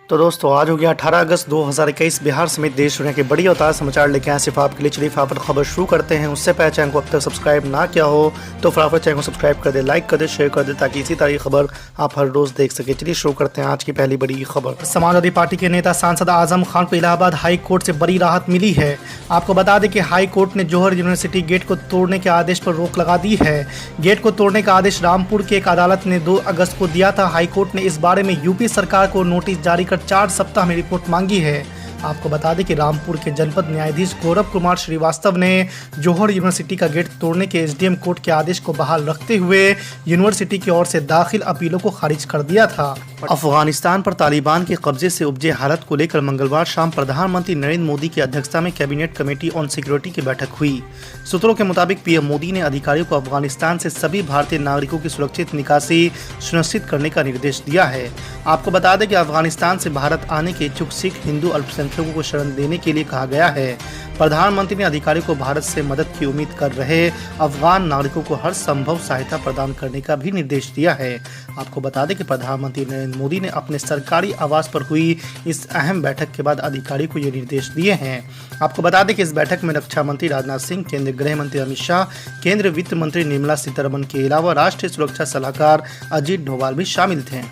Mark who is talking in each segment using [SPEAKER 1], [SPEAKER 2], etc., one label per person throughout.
[SPEAKER 1] तो दोस्तों आज हो गया 18 अगस्त 2021। बिहार समेत देश दुनिया के बड़ी और ताज़ा समाचार लेके आए सिर्फ आपके लिए। चलिए फटाफट खबर शुरू करते हैं। उससे पहले चैनल को अब तक सब्सक्राइब ना किया हो तो फटाफट चैनल को सब्सक्राइब कर दे, लाइक कर दे, शेयर कर दे ताकि इसी तरह की खबर आप हर रोज देख सके। चलिए शुरू करते हैं आज की पहली बड़ी खबर। समाजवादी पार्टी के नेता सांसद आजम खान को इलाहाबाद हाई कोर्ट से बड़ी राहत मिली है। आपको बता दें कि हाई कोर्ट ने जौहर यूनिवर्सिटी गेट को तोड़ने के आदेश पर रोक लगा दी है। गेट को तोड़ने का आदेश रामपुर की एक अदालत ने 2 अगस्त को दिया था। हाई कोर्ट ने इस बारे में यूपी सरकार को नोटिस जारी कर 4 सप्ताह में रिपोर्ट मांगी है। आपको बता दें कि रामपुर के जनपद न्यायाधीश गौरव कुमार श्रीवास्तव ने जौहर यूनिवर्सिटी का गेट तोड़ने के एसडीएम कोर्ट के आदेश को बहाल रखते हुए यूनिवर्सिटी की ओर से दाखिल अपीलों को खारिज कर दिया था। अफगानिस्तान पर तालिबान के कब्जे से उपजे हालत को लेकर मंगलवार शाम प्रधानमंत्री नरेंद्र मोदी की अध्यक्षता में कैबिनेट कमेटी ऑन सिक्योरिटी की बैठक हुई। सूत्रों के मुताबिक पीएम मोदी ने अधिकारियों को अफगानिस्तान से सभी भारतीय नागरिकों की सुरक्षित निकासी सुनिश्चित करने का निर्देश दिया है। आपको बता दें कि अफगानिस्तान से भारत आने के इच्छुक सिख हिंदू अल्पसंख्यकों को शरण देने के लिए कहा गया है। प्रधानमंत्री ने अधिकारियों को भारत से मदद की उम्मीद कर रहे अफगान नागरिकों को हर संभव सहायता प्रदान करने का भी निर्देश दिया है। आपको बता दें कि प्रधानमंत्री नरेंद्र मोदी ने अपने सरकारी आवास पर हुई इस अहम बैठक के बाद अधिकारियों को ये निर्देश दिए हैं। आपको बता दें कि इस बैठक में रक्षा मंत्री राजनाथ सिंह, केंद्रीय गृह मंत्री अमित शाह, केंद्रीय वित्त मंत्री निर्मला सीतारमण के अलावा राष्ट्रीय सुरक्षा सलाहकार अजीत डोभाल भी शामिल थे।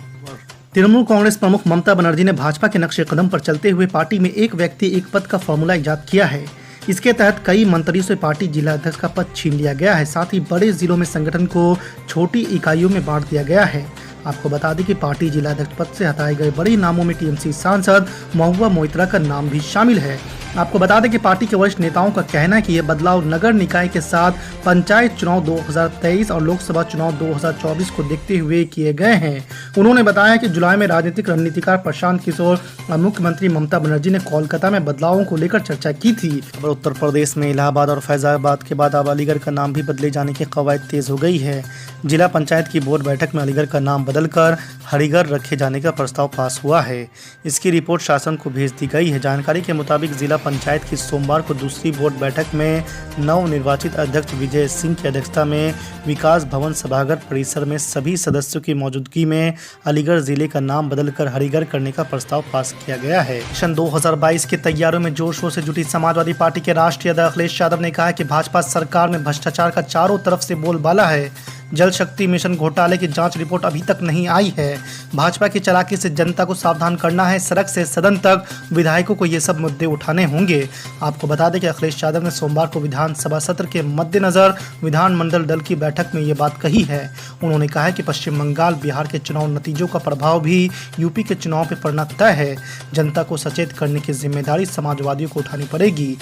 [SPEAKER 1] तृणमूल कांग्रेस प्रमुख ममता बनर्जी ने भाजपा के नक्शे कदम पर चलते हुए पार्टी में एक व्यक्ति एक पद का फॉर्मूला इजाद किया है। इसके तहत कई मंत्रियों से पार्टी जिला अध्यक्ष का पद छीन लिया गया है। साथ ही बड़े जिलों में संगठन को छोटी इकाइयों में बांट दिया गया है। आपको बता दें कि पार्टी जिला अध्यक्ष पद से हटाए गए बड़े नामों में टीएमसी सांसद महुआ मोइत्रा का नाम भी शामिल है। आपको बता दें कि पार्टी के वरिष्ठ नेताओं का कहना है कि यह बदलाव नगर निकाय के साथ पंचायत चुनाव 2023 और लोकसभा चुनाव 2024 को देखते हुए किए गए हैं। उन्होंने बताया कि जुलाई में राजनीतिक रणनीतिकार प्रशांत किशोर और मुख्यमंत्री ममता बनर्जी ने कोलकाता में बदलावों को लेकर चर्चा की थी। उत्तर प्रदेश में इलाहाबाद और फैजाबाद के बाद अब अलीगढ़ का नाम भी बदले जाने की कवायद तेज हो गई है। जिला पंचायत की बोर्ड बैठक में अलीगढ़ का नाम बदलकर हरिगढ़ रखे जाने का प्रस्ताव पास हुआ है। इसकी रिपोर्ट शासन को भेज दी गई है। जानकारी के मुताबिक जिला पंचायत की सोमवार को दूसरी बोर्ड बैठक में नव निर्वाचित अध्यक्ष विजय सिंह की अध्यक्षता में विकास भवन सभागार परिसर में सभी सदस्यों की मौजूदगी में अलीगढ़ जिले का नाम बदलकर हरिगढ़ करने का प्रस्ताव पास किया गया है। सन 2022 की तैयारियों में जोर शोर से जुटी समाजवादी पार्टी के राष्ट्रीय अध्यक्ष अखिलेश यादव ने कहा है कि भाजपा सरकार में भ्रष्टाचार का चारों तरफ से बोलबाला है। जल शक्ति मिशन घोटाले की जांच रिपोर्ट अभी तक नहीं आई है। भाजपा की चालाकी से जनता को सावधान करना है। सड़क से सदन तक विधायकों को ये सब मुद्दे उठाने होंगे। आपको बता दें कि अखिलेश यादव ने सोमवार को विधानसभा सत्र के मद्देनजर विधानमंडल दल की बैठक में ये बात कही है। उन्होंने कहा है कि पश्चिम बंगाल, बिहार के चुनाव नतीजों का प्रभाव भी यूपी के चुनाव पर पड़ना तय है। जनता को सचेत करने की जिम्मेदारी समाजवादियों को उठानी पड़ेगी।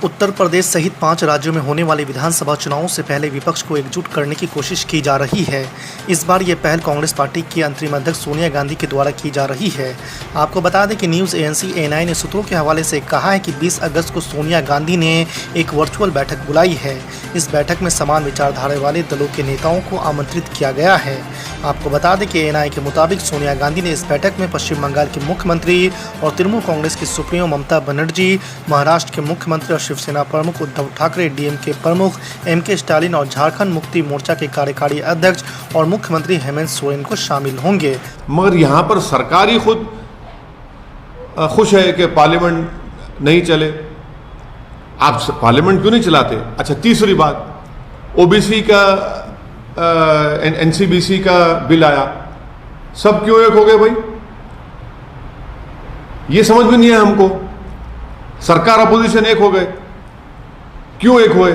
[SPEAKER 1] उत्तर प्रदेश सहित 5 राज्यों में होने वाले विधानसभा चुनावों से पहले विपक्ष को एकजुट करने की कोशिश की जा रही है। इस बार ये पहल कांग्रेस पार्टी की अंतरिम अध्यक्ष सोनिया गांधी के द्वारा की जा रही है। आपको बता दें कि न्यूज़ एजेंसी A9 ने सूत्रों के हवाले से कहा है कि 20 अगस्त को सोनिया गांधी ने एक वर्चुअल बैठक बुलाई है। इस बैठक में समान विचारधारा वाले दलों के नेताओं को आमंत्रित किया गया है। आपको बता दें कि A9 के मुताबिक सोनिया गांधी ने इस बैठक में पश्चिम बंगाल के मुख्यमंत्री और तृणमूल कांग्रेस की सुप्रीमो ममता बनर्जी, महाराष्ट्र के मुख्यमंत्री और शिवसेना प्रमुख उद्धव ठाकरे, डीएमके प्रमुख MK स्टालिन और झारखंड मुक्ति मोर्चा के कार्यकारी अध्यक्ष और मुख्यमंत्री हेमंत सोरेन को शामिल होंगे।
[SPEAKER 2] मगर यहाँ पर सरकार ही खुद खुश है कि पार्लियामेंट नहीं चले। आप पार्लियामेंट क्यों नहीं चलाते? अच्छा, तीसरी बात, ओबीसी का NCBC का बिल आया, सब क्यों एक हो गए भाई? ये समझ में नहीं है हमको। सरकार अपोजिशन एक हो गए, क्यों एक हुए?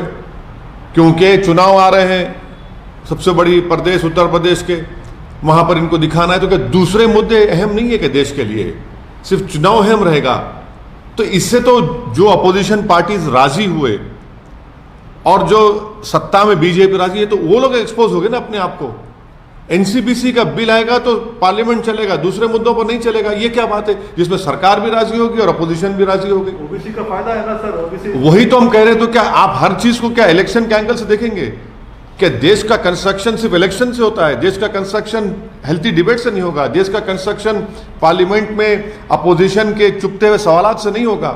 [SPEAKER 2] क्योंकि चुनाव आ रहे हैं, सबसे बड़ी प्रदेश उत्तर प्रदेश के, वहां पर इनको दिखाना है। तो क्या दूसरे मुद्दे अहम नहीं है कि देश के लिए सिर्फ चुनाव अहम रहेगा? तो इससे तो जो अपोजिशन पार्टीज राजी हुए और जो सत्ता में बीजेपी राजी है, तो वो लोग एक्सपोज हो गए ना अपने आप को। NCBC का बिल आएगा तो पार्लियामेंट चलेगा, दूसरे मुद्दों पर नहीं चलेगा। ये क्या बात है जिसमें सरकार भी राजी होगी और अपोजिशन भी राजी होगी?
[SPEAKER 3] ओबीसी का फायदा है ना सर, ओबीसी।
[SPEAKER 2] वही तो हम कह रहे हैं। तो क्या आप हर चीज को क्या इलेक्शन के एंगल से देखेंगे? क्या देश का कंस्ट्रक्शन सिर्फ इलेक्शन से होता है? देश का कंस्ट्रक्शन हेल्थी डिबेट से नहीं होगा। देश का कंस्ट्रक्शन पार्लियामेंट में अपोजिशन के चुपते हुए सवालात से नहीं होगा।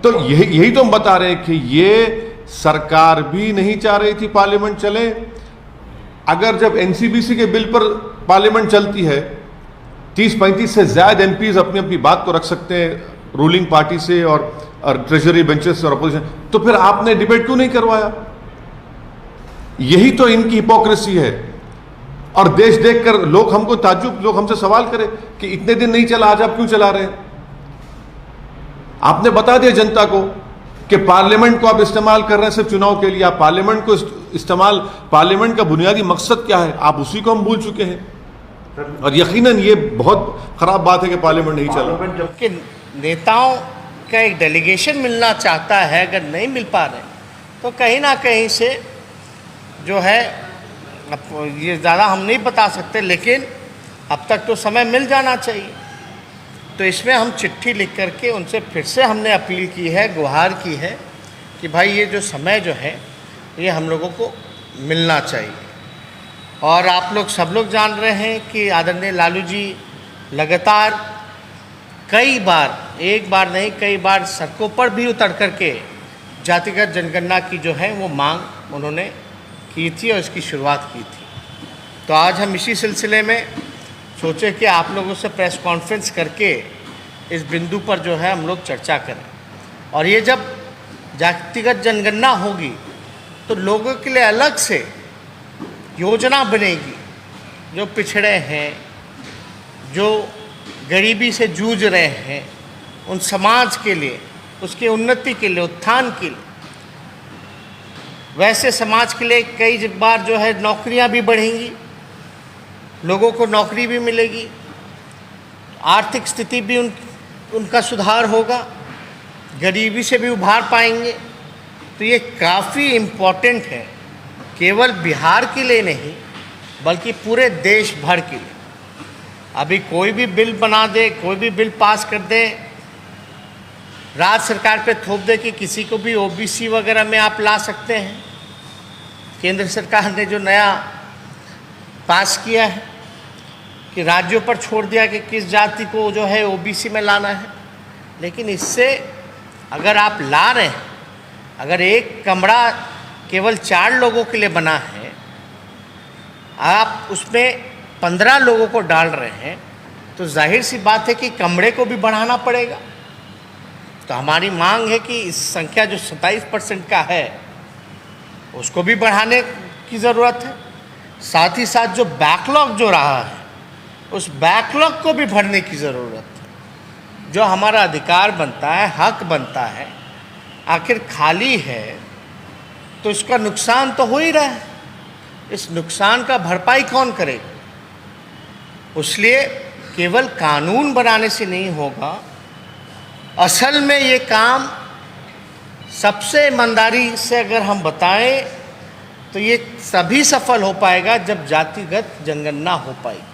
[SPEAKER 2] तो यही तो हम बता रहे हैं कि ये सरकार भी नहीं चाह रही थी पार्लियामेंट चले। अगर जब NCBC के बिल पर पार्लियामेंट चलती है 30-35 से ज्यादा एमपीज अपनी अपनी बात को रख सकते हैं रूलिंग पार्टी से और ट्रेजरी बेंचेस से और अपोजिशन, तो फिर आपने डिबेट क्यों नहीं करवाया? यही तो इनकी हिपोक्रेसी है। और देश देखकर लोग हमको ताज्जुब, लोग हमसे सवाल करें कि इतने दिन नहीं चला, आज आप क्यों चला रहे हैं? आपने बता दिया जनता को कि पार्लियामेंट को आप इस्तेमाल कर रहे हैं सिर्फ चुनाव के लिए। आप पार्लियामेंट को इस्तेमाल, पार्लियामेंट का बुनियादी मकसद क्या है, आप उसी को हम भूल चुके हैं। और यकीनन ये बहुत खराब बात है कि पार्लियामेंट नहीं चला।
[SPEAKER 4] कि नेताओं का एक डेलीगेशन मिलना चाहता है, अगर नहीं मिल पा रहे तो कहीं ना कहीं से जो है, अब ये ज़्यादा हम नहीं बता सकते, लेकिन अब तक तो समय मिल जाना चाहिए। तो इसमें हम चिट्ठी लिख करके उनसे फिर से हमने अपील की है, गुहार की है कि भाई ये जो समय जो है ये हम लोगों को मिलना चाहिए। और आप लोग सब लोग जान रहे हैं कि आदरणीय लालू जी लगातार कई बार, एक बार नहीं कई बार सड़कों पर भी उतर करके जातिगत जनगणना की जो है वो मांग उन्होंने की थी और इसकी शुरुआत की थी। तो आज हम इसी सिलसिले में सोचे कि आप लोगों से प्रेस कॉन्फ्रेंस करके इस बिंदु पर जो है हम लोग चर्चा करें। और ये जब जातिगत जनगणना होगी तो लोगों के लिए अलग से योजना बनेगी, जो पिछड़े हैं, जो गरीबी से जूझ रहे हैं, उन समाज के लिए, उसकी उन्नति के लिए, उत्थान के लिए। वैसे समाज के लिए कई बार जो है नौकरियां भी बढ़ेंगी, लोगों को नौकरी भी मिलेगी, आर्थिक स्थिति भी उनका सुधार होगा, गरीबी से भी उभार पाएंगे। तो ये काफ़ी इम्पोर्टेंट है, केवल बिहार के लिए नहीं बल्कि पूरे देश भर के लिए। अभी कोई भी बिल बना दे, कोई भी बिल पास कर दे, राज्य सरकार पे थोप दे कि किसी को भी ओबीसी वगैरह में आप ला सकते हैं। केंद्र सरकार ने जो नया पास किया है कि राज्यों पर छोड़ दिया कि किस जाति को जो है ओबीसी में लाना है, लेकिन इससे अगर आप ला रहे हैं, अगर एक कमरा केवल 4 लोगों के लिए बना है, आप उसमें 15 लोगों को डाल रहे हैं, तो जाहिर सी बात है कि कमरे को भी बढ़ाना पड़ेगा। तो हमारी मांग है कि इस संख्या जो 27% का है उसको भी बढ़ाने की ज़रूरत है। साथ ही साथ जो बैकलॉग जो रहा है उस बैकलॉग को भी भरने की ज़रूरत है। जो हमारा अधिकार बनता है, हक बनता है, आखिर खाली है तो इसका नुकसान तो हो ही रहा है। इस नुकसान का भरपाई कौन करेगा? इसलिए केवल कानून बनाने से नहीं होगा, असल में ये काम सबसे ईमानदारी से अगर हम बताएं तो ये तभी सफल हो पाएगा जब जातिगत जनगणना हो पाएगी।